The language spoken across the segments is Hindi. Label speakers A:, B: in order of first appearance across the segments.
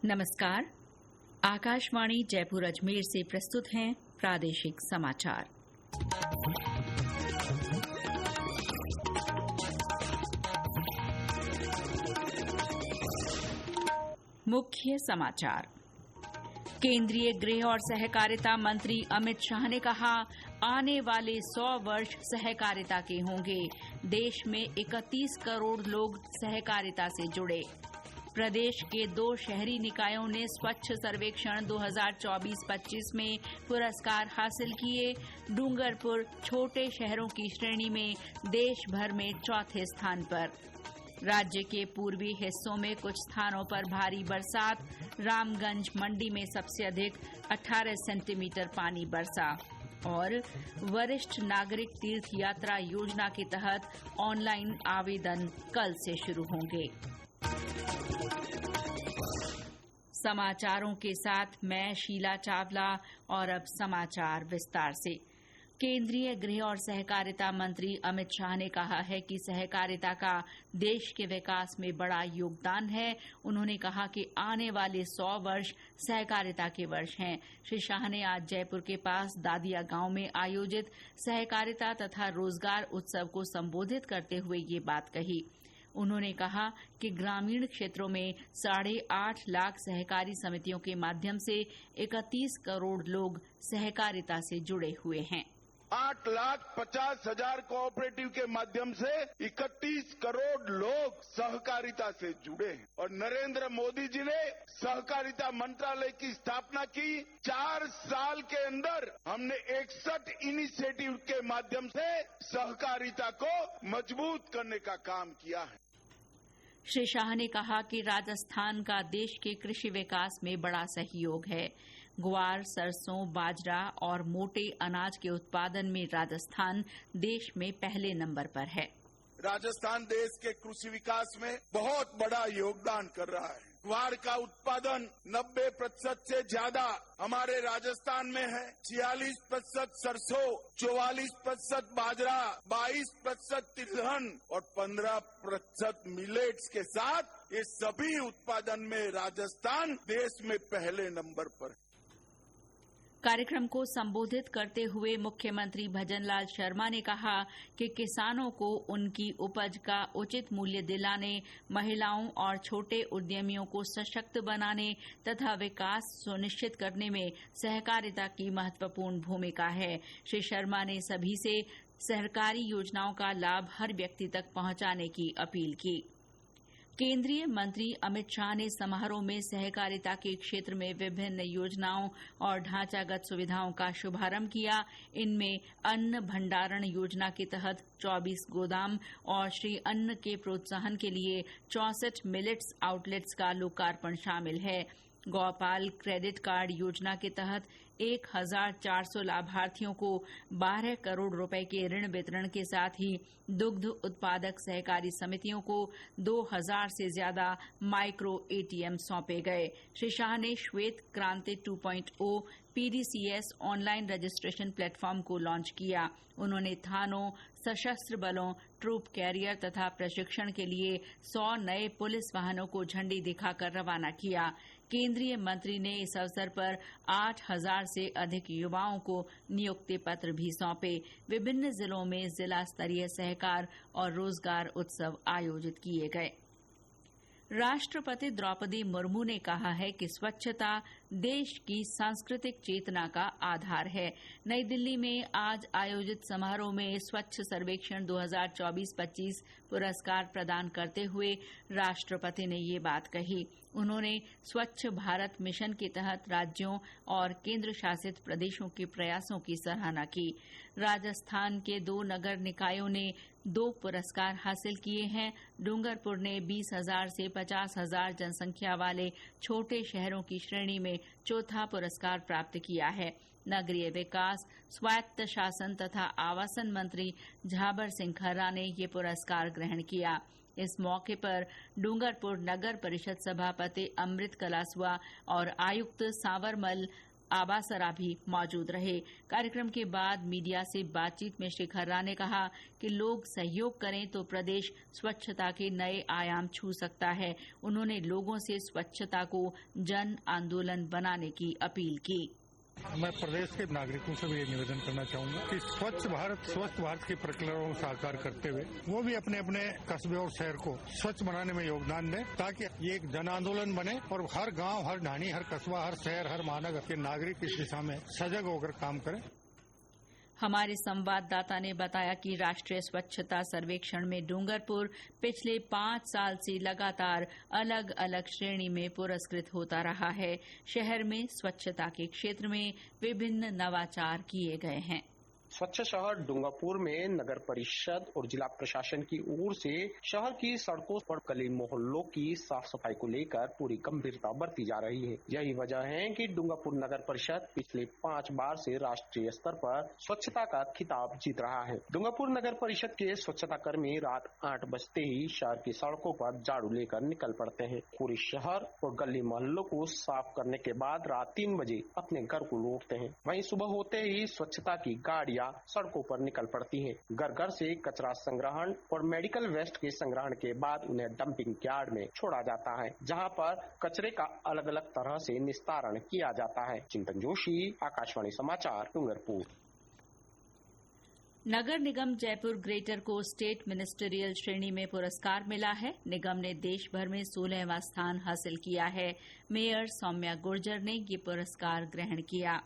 A: नमस्कार। आकाशवाणी जयपुर अजमेर से प्रस्तुत हैं प्रादेशिक समाचार। मुख्य समाचार। केंद्रीय गृह और सहकारिता मंत्री अमित शाह ने कहा, आने वाले 100 वर्ष सहकारिता के होंगे। देश में 31 करोड़ लोग सहकारिता से जुड़े। प्रदेश के 2 शहरी निकायों ने स्वच्छ सर्वेक्षण 2024-25 में पुरस्कार हासिल किए। डूंगरपुर छोटे शहरों की श्रेणी में देश भर में चौथे स्थान पर। राज्य के पूर्वी हिस्सों में कुछ स्थानों पर भारी बरसात। रामगंज मंडी में सबसे अधिक 18 सेंटीमीटर पानी बरसा। और वरिष्ठ नागरिक तीर्थ यात्रा योजना के तहत ऑनलाइन आवेदन कल से शुरू होंगे। समाचारों के साथ मैं शीला चावला। और अब समाचार विस्तार से। केंद्रीय गृह और सहकारिता मंत्री अमित शाह ने कहा है कि सहकारिता का देश के विकास में बड़ा योगदान है। उन्होंने कहा कि आने वाले 100 वर्ष सहकारिता के वर्ष हैं। श्री शाह ने आज जयपुर के पास दादिया गांव में आयोजित सहकारिता तथा रोजगार उत्सव को संबोधित करते हुए ये बात कही। उन्होंने कहा कि ग्रामीण क्षेत्रों में 8.5 लाख सहकारी समितियों के माध्यम से 31 करोड़ लोग सहकारिता से जुड़े हुए हैं।
B: 8,50,000 कोऑपरेटिव के माध्यम से 31 करोड़ लोग सहकारिता से जुड़े हैं। और नरेंद्र मोदी जी ने सहकारिता मंत्रालय की स्थापना की। 4 साल के अंदर हमने 61 इनिशिएटिव के माध्यम से सहकारिता को मजबूत करने का काम किया है।
A: श्री शाह ने कहा कि राजस्थान का देश के कृषि विकास में बड़ा सहयोग है। ग्वार, सरसों, बाजरा और मोटे अनाज के उत्पादन में राजस्थान देश में पहले नंबर पर है।
B: राजस्थान देश के कृषि विकास में बहुत बड़ा योगदान कर रहा है। ग्वार का उत्पादन 90% से ज्यादा हमारे राजस्थान में है। 46% सरसों, 44% बाजरा, 22% तिलहन और 15% मिलेट्स के साथ ये सभी उत्पादन में राजस्थान देश में पहले नंबर पर है।
A: कार्यक्रम को संबोधित करते हुए मुख्यमंत्री भजनलाल शर्मा ने कहा कि किसानों को उनकी उपज का उचित मूल्य दिलाने, महिलाओं और छोटे उद्यमियों को सशक्त बनाने तथा विकास सुनिश्चित करने में सहकारिता की महत्वपूर्ण भूमिका है। श्री शर्मा ने सभी से सरकारी योजनाओं का लाभ हर व्यक्ति तक पहुंचाने की अपील की। केंद्रीय मंत्री अमित शाह ने समारोह में सहकारिता के क्षेत्र में विभिन्न योजनाओं और ढांचागत सुविधाओं का शुभारंभ किया। इनमें अन्न भंडारण योजना के तहत 24 गोदाम और श्री अन्न के प्रोत्साहन के लिए 64 मिलेट्स आउटलेट्स का लोकार्पण शामिल है। गौपाल क्रेडिट कार्ड योजना के तहत 1,400 लाभार्थियों को 12 करोड़ रुपए के ऋण वितरण के साथ ही दुग्ध उत्पादक सहकारी समितियों को 2,000 से ज्यादा माइक्रो एटीएम सौंपे गए। श्री शाह ने श्वेत क्रांति 2.0 पीडीसीएस ऑनलाइन रजिस्ट्रेशन प्लेटफॉर्म को लॉन्च किया। उन्होंने थानों, सशस्त्र बलों, ट्रूप कैरियर तथा प्रशिक्षण के लिए 100 नए पुलिस वाहनों को झंडी दिखाकर रवाना किया। केंद्रीय मंत्री ने इस अवसर पर 8,000 से अधिक युवाओं को नियुक्ति पत्र भी सौंपे। विभिन्न जिलों में जिला स्तरीय सहकार और रोजगार उत्सव आयोजित किए गए। राष्ट्रपति द्रौपदी मुर्मू ने कहा है कि स्वच्छता देश की सांस्कृतिक चेतना का आधार है। नई दिल्ली में आज आयोजित समारोह में स्वच्छ सर्वेक्षण 2024-25 पुरस्कार प्रदान करते हुए राष्ट्रपति ने ये बात कही। उन्होंने स्वच्छ भारत मिशन के तहत राज्यों और केंद्र शासित प्रदेशों के प्रयासों की सराहना की। राजस्थान के 2 नगर निकायों ने 2 पुरस्कार हासिल किए हैं। डूंगरपुर ने 20,000 से 50,000 जनसंख्या वाले छोटे शहरों की श्रेणी में चौथा पुरस्कार प्राप्त किया है। नगरीय विकास, स्वायत्त शासन तथा आवासन मंत्री झाबर सिंह खर्रा ने ये पुरस्कार ग्रहण किया। इस मौके पर डूंगरपुर नगर परिषद सभापति अमृत कलासुआ और आयुक्त सांवरमल आबासरा भी मौजूद रहे। कार्यक्रम के बाद मीडिया से बातचीत में श्री खर्रा ने कहा कि लोग सहयोग करें तो प्रदेश स्वच्छता के नए आयाम छू सकता है। उन्होंने लोगों से स्वच्छता को जन आंदोलन बनाने की अपील की।
C: मैं प्रदेश के नागरिकों से भी ये निवेदन करना चाहूंगा कि स्वच्छ भारत की प्रक्रिया को साकार करते हुए वो भी अपने अपने कस्बे और शहर को स्वच्छ बनाने में योगदान दें, ताकि ये एक जन आंदोलन बने और हर गांव, हर ढाणी, हर कस्बा, हर शहर, हर महानगर के नागरिक इस दिशा में सजग होकर काम करें।
A: हमारे संवाददाता ने बताया कि राष्ट्रीय स्वच्छता सर्वेक्षण में डूंगरपुर पिछले 5 साल से लगातार अलग अलग श्रेणी में पुरस्कृत होता रहा है। शहर में स्वच्छता के क्षेत्र में विभिन्न नवाचार किए गए हैं।
D: स्वच्छ शहर डूंगरपुर में नगर परिषद और जिला प्रशासन की ओर से शहर की सड़कों पर गली मोहल्लों की साफ सफाई को लेकर पूरी गंभीरता बरती जा रही है। यही वजह है कि डूंगरपुर नगर परिषद पिछले 5 बार से राष्ट्रीय स्तर पर स्वच्छता का खिताब जीत रहा है। डूंगरपुर नगर परिषद के स्वच्छता कर्मी रात 8 बजते ही शहर की सड़कों पर झाड़ू लेकर निकल पड़ते हैं। पूरे शहर और गली मोहल्लों को साफ करने के बाद रात 3 बजे अपने घर को लौटते हैं। वहीं सुबह होते ही स्वच्छता की गाड़ियां सड़कों पर निकल पड़ती हैं। घर घर से कचरा संग्रहण और मेडिकल वेस्ट के संग्रहण के बाद उन्हें डंपिंग यार्ड में छोड़ा जाता है, जहां पर कचरे का अलग अलग तरह से निस्तारण किया जाता है। चिंतन जोशी, आकाशवाणी समाचार, डूंगरपुर।
A: नगर निगम जयपुर ग्रेटर को स्टेट मिनिस्टरियल श्रेणी में पुरस्कार मिला है। निगम ने देश भर में 16वां स्थान हासिल किया है। मेयर सौम्या गुर्जर ने ये पुरस्कार ग्रहण किया।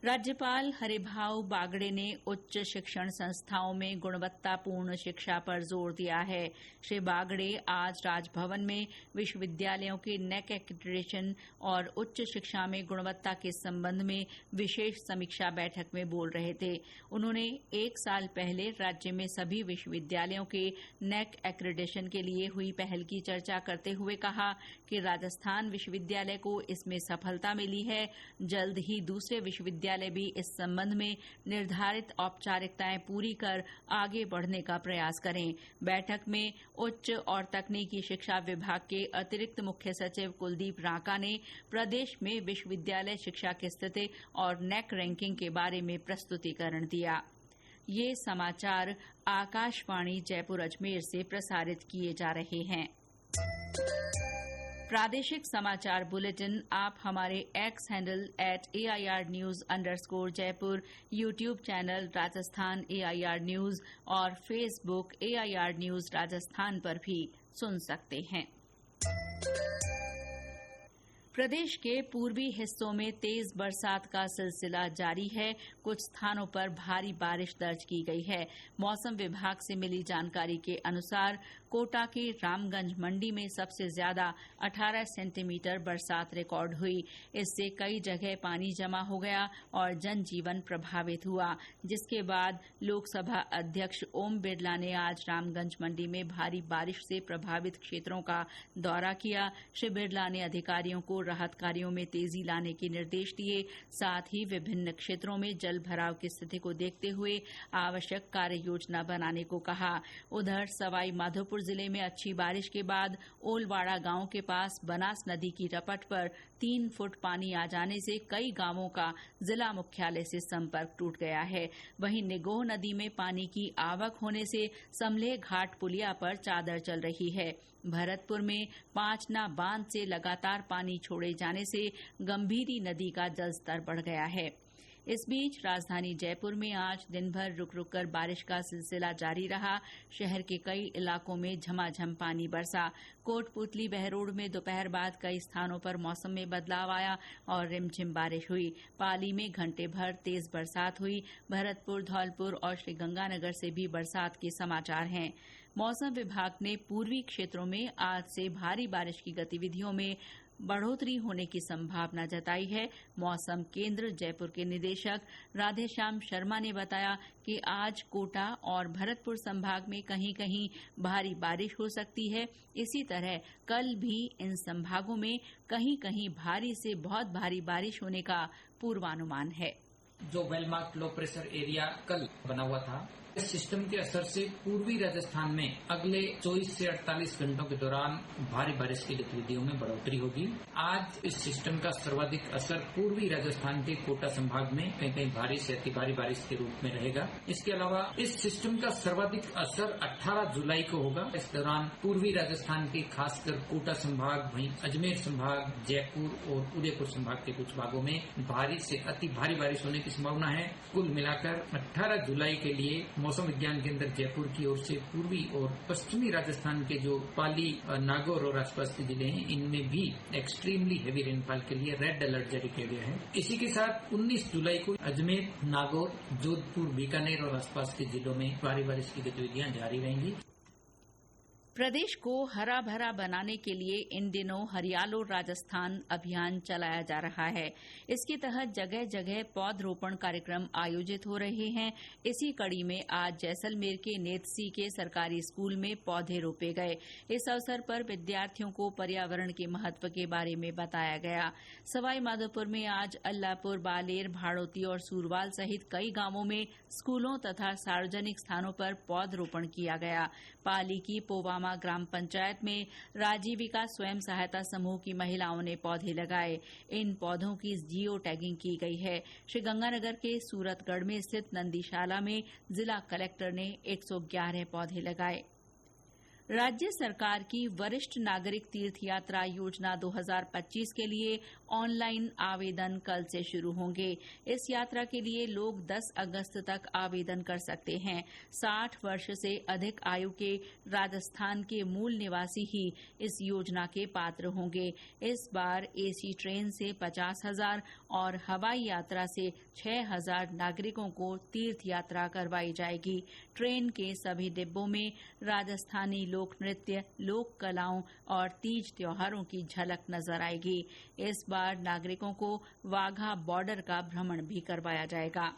A: राज्यपाल हरिभाऊ बागड़े ने उच्च शिक्षण संस्थाओं में गुणवत्तापूर्ण शिक्षा पर जोर दिया है। श्री बागड़े आज राजभवन में विश्वविद्यालयों के नेक एक्रेडिटेशन और उच्च शिक्षा में गुणवत्ता के संबंध में विशेष समीक्षा बैठक में बोल रहे थे। उन्होंने 1 साल पहले राज्य में सभी विश्वविद्यालयों के नेक एक्रेडिटेशन के लिए हुई पहल की चर्चा करते हुए कहा कि राजस्थान विश्वविद्यालय को इसमें सफलता मिली है। जल्द ही दूसरे विश्वविद्यालय भी इस संबंध में निर्धारित औपचारिकताएं पूरी कर आगे बढ़ने का प्रयास करें। बैठक में उच्च और तकनीकी शिक्षा विभाग के अतिरिक्त मुख्य सचिव कुलदीप रांका ने प्रदेश में विश्वविद्यालय शिक्षा की स्थिति और नेक रैंकिंग के बारे में प्रस्तुतिकरण दिया। ये समाचार आकाशवाणी जयपुर अजमेर से प्रसारित किए जा रहे हैं। प्रादेशिक समाचार बुलेटिन आप हमारे x handle @AIR_News_Jaipur, YouTube channel Rajasthan AIR news और फेसबुक AIR न्यूज राजस्थान पर भी सुन सकते हैं। प्रदेश के पूर्वी हिस्सों में तेज बरसात का सिलसिला जारी है। कुछ स्थानों पर भारी बारिश दर्ज की गई है। मौसम विभाग से मिली जानकारी के अनुसार कोटा के रामगंज मंडी में सबसे ज्यादा 18 सेंटीमीटर बरसात रिकॉर्ड हुई। इससे कई जगह पानी जमा हो गया और जनजीवन प्रभावित हुआ, जिसके बाद लोकसभा अध्यक्ष ओम बिरला ने आज रामगंज मंडी में भारी बारिश से प्रभावित क्षेत्रों का दौरा किया। श्री बिरला ने अधिकारियों को राहत कार्यों में तेजी लाने के निर्देश दिए। साथ ही विभिन्न क्षेत्रों में जल भराव की स्थिति को देखते हुए आवश्यक कार्य योजना बनाने को कहा। उधर सवाई माधोपुर जिले में अच्छी बारिश के बाद ओलवाड़ा गांव के पास बनास नदी की रपट पर 3 फुट पानी आ जाने से कई गांवों का जिला मुख्यालय से संपर्क टूट गया है। वहीं निगोह नदी में पानी की आवक होने से समलेह घाट पुलिया पर चादर चल रही है। भरतपुर में पांचना बांध से लगातार पानी छोड़े जाने से गंभीरी नदी का जलस्तर बढ़ गया है। इस बीच राजधानी जयपुर में आज दिन भर रुक रुक कर बारिश का सिलसिला जारी रहा। शहर के कई इलाकों में झमाझम पानी बरसा। कोटपुतली बहरोड में दोपहर बाद कई स्थानों पर मौसम में बदलाव आया और रिमझिम बारिश हुई। पाली में घंटे भर तेज बरसात हुई। भरतपुर, धौलपुर और श्रीगंगानगर से भी बरसात के समाचार हैं। मौसम विभाग ने पूर्वी क्षेत्रों में आज से भारी बारिश की गतिविधियों में बढ़ोतरी होने की संभावना जताई है। मौसम केंद्र जयपुर के निदेशक राधेश्याम शर्मा ने बताया कि आज कोटा और भरतपुर संभाग में कहीं कहीं भारी बारिश हो सकती है। इसी तरह कल भी इन संभागों में कहीं कहीं भारी से बहुत भारी बारिश होने का पूर्वानुमान है।
E: जो well marked low pressure area कल बना हुआ था इस सिस्टम के असर से पूर्वी राजस्थान में अगले 24 से 48 घंटों के दौरान भारी बारिश की गतिविधियों में बढ़ोतरी होगी। आज इस सिस्टम का सर्वाधिक असर पूर्वी राजस्थान के कोटा संभाग में कहीं कहीं भारी से अति भारी बारिश के रूप में रहेगा। इसके अलावा इस सिस्टम का सर्वाधिक असर 18 जुलाई को होगा। इस दौरान पूर्वी राजस्थान के खासकर कोटा संभाग, वहीं अजमेर संभाग, जयपुर और उदयपुर संभाग के कुछ भागों में भारी से अति भारी बारिश होने की संभावना है। कुल मिलाकर 18 जुलाई के लिए मौसम विज्ञान केंद्र जयपुर की ओर से पूर्वी और पश्चिमी राजस्थान के जो पाली, नागौर और आसपास के जिले हैं, इनमें भी एक्सट्रीमली हेवी रेनफॉल के लिए रेड अलर्ट जारी किया गया है। इसी के साथ 19 जुलाई को अजमेर, नागौर, जोधपुर, बीकानेर और आसपास के जिलों में भारी बारिश की गतिविधियां जारी रहेंगी।
A: प्रदेश को हरा भरा बनाने के लिए इन दिनों हरियालो राजस्थान अभियान चलाया जा रहा है। इसके तहत जगह जगह पौधरोपण कार्यक्रम आयोजित हो रहे हैं। इसी कड़ी में आज जैसलमेर के नेतसी के सरकारी स्कूल में पौधे रोपे गए। इस अवसर पर विद्यार्थियों को पर्यावरण के महत्व के बारे में बताया गया। सवाईमाधोपुर में आज अल्लापुर, बालेर, भाड़ोती और सूरवाल सहित कई गांवों में स्कूलों तथा सार्वजनिक स्थानों पर पौधरोपण किया गया। पाली की पोवामा ग्राम पंचायत में राजीविका स्वयं सहायता समूह की महिलाओं ने पौधे लगाए। इन पौधों की जियो टैगिंग की गई है। श्रीगंगानगर के सूरतगढ़ में स्थित नंदीशाला में जिला कलेक्टर ने 111 पौधे लगाए। राज्य सरकार की वरिष्ठ नागरिक तीर्थ यात्रा योजना 2025 के लिए ऑनलाइन आवेदन कल से शुरू होंगे। इस यात्रा के लिए लोग 10 अगस्त तक आवेदन कर सकते हैं। 60 वर्ष से अधिक आयु के राजस्थान के मूल निवासी ही इस योजना के पात्र होंगे। इस बार एसी ट्रेन से 50,000 और हवाई यात्रा से 6,000 नागरिकों को तीर्थ यात्रा करवाई जाएगी। ट्रेन के सभी डिब्बों में राजस्थानी लोक नृत्य, लोक कलाओं और तीज त्योहारों की झलक नजर आएगी। इस बार नागरिकों को वाघा बॉर्डर का भ्रमण भी करवाया जाएगा।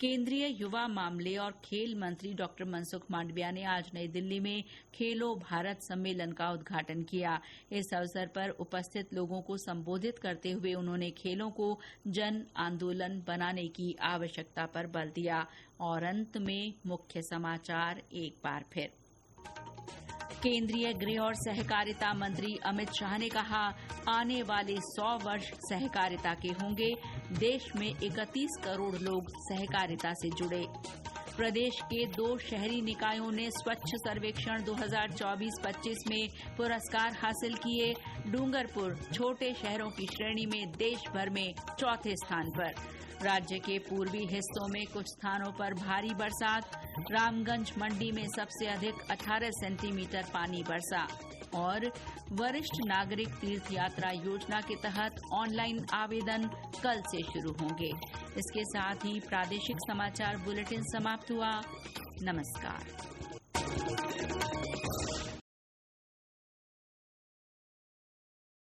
A: केंद्रीय युवा मामले और खेल मंत्री डॉक्टर मनसुख मांडविया ने आज नई दिल्ली में खेलो भारत सम्मेलन का उद्घाटन किया। इस अवसर पर उपस्थित लोगों को संबोधित करते हुए उन्होंने खेलों को जन आंदोलन बनाने की आवश्यकता पर बल दिया। और अंत में मुख्य समाचार एक बार फिर। केंद्रीय गृह और सहकारिता मंत्री अमित शाह ने कहा, आने वाले 100 वर्ष सहकारिता के होंगे। देश में 31 करोड़ लोग सहकारिता से जुड़े। प्रदेश के 2 शहरी निकायों ने स्वच्छ सर्वेक्षण 2024-25 में पुरस्कार हासिल किए। डूंगरपुर छोटे शहरों की श्रेणी में देश भर में चौथे स्थान पर। राज्य के पूर्वी हिस्सों में कुछ स्थानों पर भारी बरसात। रामगंज मंडी में सबसे अधिक 18 सेंटीमीटर पानी बरसा। और वरिष्ठ नागरिक तीर्थ यात्रा योजना के तहत ऑनलाइन आवेदन कल से शुरू होंगे। इसके साथ ही प्रादेशिक समाचार बुलेटिन समाप्त हुआ। नमस्कार।